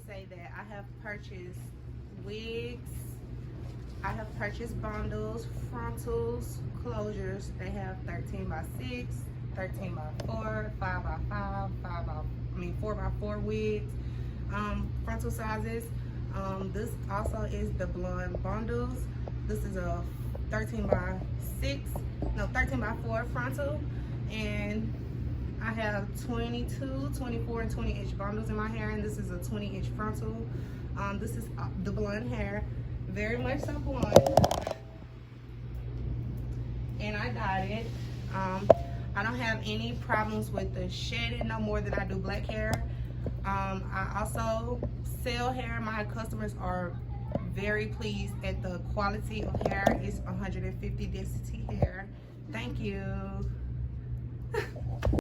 say that I have purchased wigs, I have purchased bundles, frontals, closures. They have 13 by 6, 13 by 4, 5 by 5, 4 by 4 wigs, frontal sizes. This also is the blonde bundles. This is a 13 by 4 frontal, and I have 22, 24, and 20 inch bundles in my hair, and this is a 20 inch frontal. This is the blonde hair, very much so blonde, and I dyed it. I don't have any problems with the shedding no more than I do black hair. I also sell hair. My customers are very pleased at the quality of hair. It's 150 density hair. Thank you.